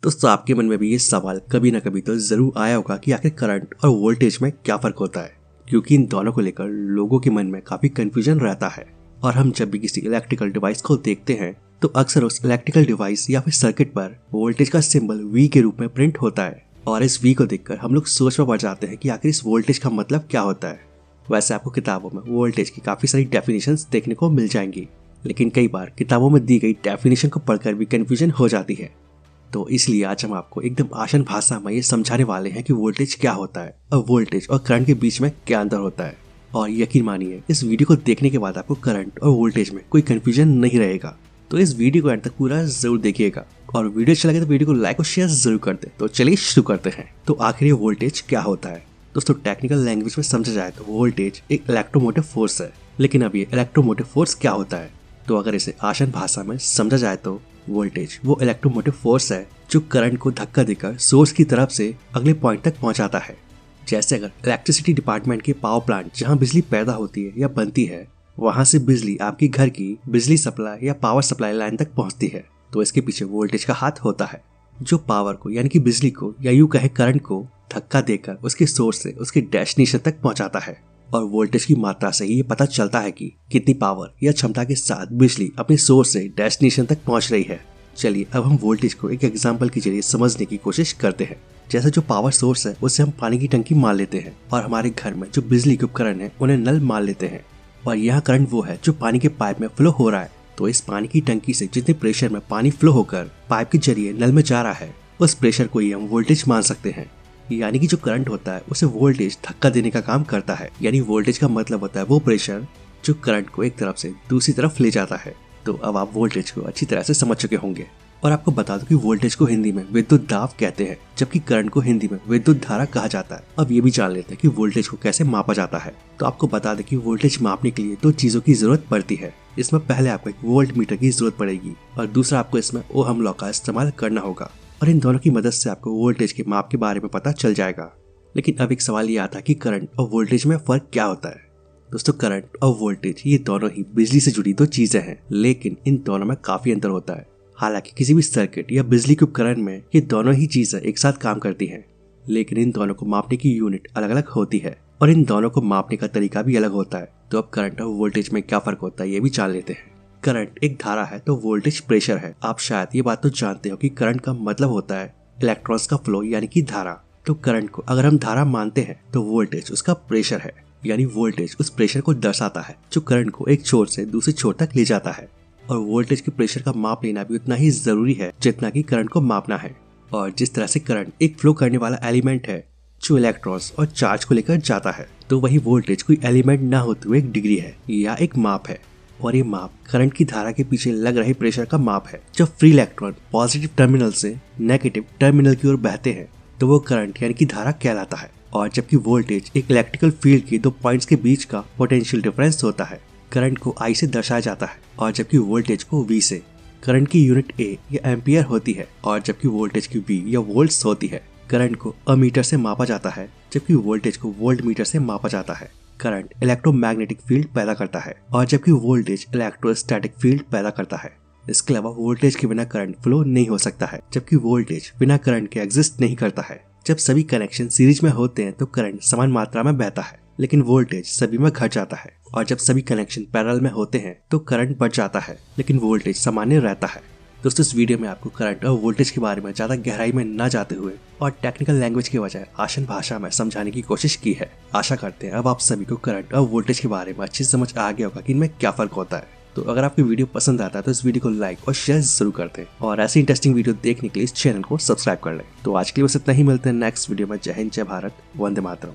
दोस्तों आपके मन में भी ये सवाल कभी ना कभी तो जरूर आया होगा कि आखिर करंट और वोल्टेज में क्या फर्क होता है, क्योंकि इन दोनों को लेकर लोगों के मन में काफी कंफ्यूजन रहता है। और हम जब भी किसी इलेक्ट्रिकल डिवाइस को देखते हैं तो अक्सर उस इलेक्ट्रिकल डिवाइस या फिर सर्किट पर वोल्टेज का सिंबल V के रूप में प्रिंट होता है और इस V को देखकर हम लोग सोच में पड़ जाते हैं कि आखिर इस वोल्टेज का मतलब क्या होता है। वैसे आपको किताबों में वोल्टेज की काफी सारी डेफिनेशंस देखने को मिल जाएंगी, लेकिन कई बार किताबों में दी गई डेफिनेशन को पढ़कर भी कंफ्यूजन हो जाती है। तो इसलिए आज हम आपको एकदम आसान भाषा में ये समझाने वाले हैं कि वोल्टेज क्या होता है और वोल्टेज और करंट के बीच में क्या अंतर होता है। और यकीन मानिए इस वीडियो को देखने के बाद आपको करंट और वोल्टेज में कोई कंफ्यूजन नहीं रहेगा। तो इस वीडियो को एंड तक पूरा जरूर देखिएगा और वीडियो अच्छा लगे तो वीडियो को लाइक और शेयर जरूर कर दे। तो चलिए शुरू करते हैं। तो आखिर ये वोल्टेज क्या होता है? दोस्तों टेक्निकल लैंग्वेज में समझा जाए तो वोल्टेज एक इलेक्ट्रोमोटिव फोर्स है। लेकिन अब ये इलेक्ट्रोमोटिव फोर्स क्या होता है? तो अगर इसे आसान भाषा में समझा जाए तो वोल्टेज वो इलेक्ट्रोमोटिव फोर्स है जो करंट को धक्का देकर सोर्स की तरफ से अगले पॉइंट तक पहुंचाता है। जैसे अगर इलेक्ट्रिसिटी डिपार्टमेंट के पावर प्लांट जहां बिजली पैदा होती है या बनती है, वहां से बिजली आपकी घर की बिजली सप्लाई या पावर सप्लाई लाइन तक पहुंचती है, तो इसके पीछे वोल्टेज का हाथ होता है जो पावर को यानी कि बिजली को या यूं कहे करंट को धक्का देकर उसके सोर्स से उसके डेस्टिनेशन तक पहुंचाता है। और वोल्टेज की मात्रा से ही ये पता चलता है कि कितनी पावर या क्षमता के साथ बिजली अपने सोर्स से डेस्टिनेशन तक पहुंच रही है। चलिए अब हम वोल्टेज को एक एग्जांपल के जरिए समझने की कोशिश करते हैं। जैसे जो पावर सोर्स है उसे हम पानी की टंकी मान लेते हैं और हमारे घर में जो बिजली के उपकरण है उन्हें नल मान लेते हैं। और यह करंट वो है जो पानी के पाइप में फ्लो हो रहा है। तो इस पानी की टंकी से जितने प्रेशर में पानी फ्लो होकर पाइप के जरिए नल में जा रहा है, उस प्रेशर को ही हम वोल्टेज मान सकते हैं। यानी कि जो करंट होता है उसे वोल्टेज धक्का देने का काम करता है। यानी वोल्टेज का मतलब होता है वो प्रेशर जो करंट को एक तरफ से दूसरी तरफ ले जाता है। तो अब आप वोल्टेज को अच्छी तरह से समझ चुके होंगे। और आपको बता दूं कि वोल्टेज को हिंदी में विद्युत दाब कहते हैं, जबकि करंट को हिंदी में विद्युत धारा कहा जाता है। अब ये भी जान लेते हैं कि वोल्टेज को कैसे मापा जाता है। तो आपको बता दें कि वोल्टेज मापने के लिए दो चीजों की जरूरत पड़ती है। इसमें पहले आपको एक वोल्ट मीटर की जरूरत पड़ेगी और दूसरा आपको इसमें ओहम लॉ का इस्तेमाल करना होगा। और इन दोनों की मदद से आपको वोल्टेज के माप के बारे में पता चल जाएगा। लेकिन अब एक सवाल ये आता है कि करंट और वोल्टेज में फर्क क्या होता है? दोस्तों करंट और वोल्टेज ये दोनों ही बिजली से जुड़ी दो चीजें हैं, लेकिन इन दोनों में काफी अंतर होता है। हालांकि किसी भी सर्किट या बिजली के उपकरण में ये दोनों ही चीजें एक साथ काम करती हैं, लेकिन इन दोनों को मापने की यूनिट अलग अलग होती है और इन दोनों को मापने का तरीका भी अलग होता है। तो अब करंट और वोल्टेज में क्या फर्क होता है ये भी जान लेते हैं। करंट एक धारा है तो वोल्टेज प्रेशर है। आप शायद ये बात तो जानते हो कि करंट का मतलब होता है इलेक्ट्रॉन्स का फ्लो यानी कि धारा। तो करंट को अगर हम धारा मानते हैं तो वोल्टेज उसका प्रेशर है। यानी वोल्टेज उस प्रेशर को दर्शाता है जो करंट को एक छोर से दूसरे छोर तक ले जाता है। और वोल्टेज के प्रेशर का माप लेना भी उतना ही जरूरी है जितना कि करंट को मापना है। और जिस तरह से करंट एक फ्लो करने वाला एलिमेंट है जो इलेक्ट्रॉन्स और चार्ज को लेकर जाता है, तो वही वोल्टेज कोई एलिमेंट ना होते हुए एक डिग्री है या एक माप है। और ये माप करंट की धारा के पीछे लग रहे प्रेशर का माप है। जब फ्री इलेक्ट्रॉन पॉजिटिव टर्मिनल से नेगेटिव टर्मिनल की ओर बहते हैं तो वो करंट यानी कि धारा कहलाता है। और जबकि वोल्टेज एक इलेक्ट्रिकल फील्ड के दो पॉइंट्स के बीच का पोटेंशियल डिफरेंस होता है। करंट को I से दर्शाया जाता है और जबकि वोल्टेज को V से। करंट की यूनिट A या एम्पियर होती है और जबकि वोल्टेज की V या वोल्ट्स होती है। करंट को अमीटर से मापा जाता है जबकि वोल्टेज को वोल्ट मीटर से मापा जाता है। करंट इलेक्ट्रोमैग्नेटिक फील्ड पैदा करता है और जबकि वोल्टेज इलेक्ट्रोस्टैटिक फील्ड पैदा करता है। इसके अलावा वोल्टेज के बिना करंट फ्लो नहीं हो सकता है, जबकि वोल्टेज बिना करंट के एग्जिस्ट नहीं करता है। जब सभी कनेक्शन सीरीज में होते हैं तो करंट समान मात्रा में बहता है, लेकिन वोल्टेज सभी में घट जाता है। और जब सभी कनेक्शन पैरेलल में होते हैं तो करंट बढ़ जाता है, लेकिन वोल्टेज सामान्य रहता है। दोस्तों इस वीडियो में आपको करंट और वोल्टेज के बारे में ज्यादा गहराई में न जाते हुए और टेक्निकल लैंग्वेज के बजाय आसान भाषा में समझाने की कोशिश की है। आशा करते हैं अब आप सभी को करंट और वोल्टेज के बारे में अच्छी समझ आ गया होगा कि इनमें क्या फर्क होता है। तो अगर आपको वीडियो पसंद आता है तो इस वीडियो को लाइक और शेयर जरूर कर दें और ऐसी इंटरेस्टिंग वीडियो देखने के लिए इस चैनल को सब्सक्राइब कर लें। तो आज के लिए बस इतना ही, मिलते हैं नेक्स्ट वीडियो में। जय हिंद, जय भारत, वंदे मातरम।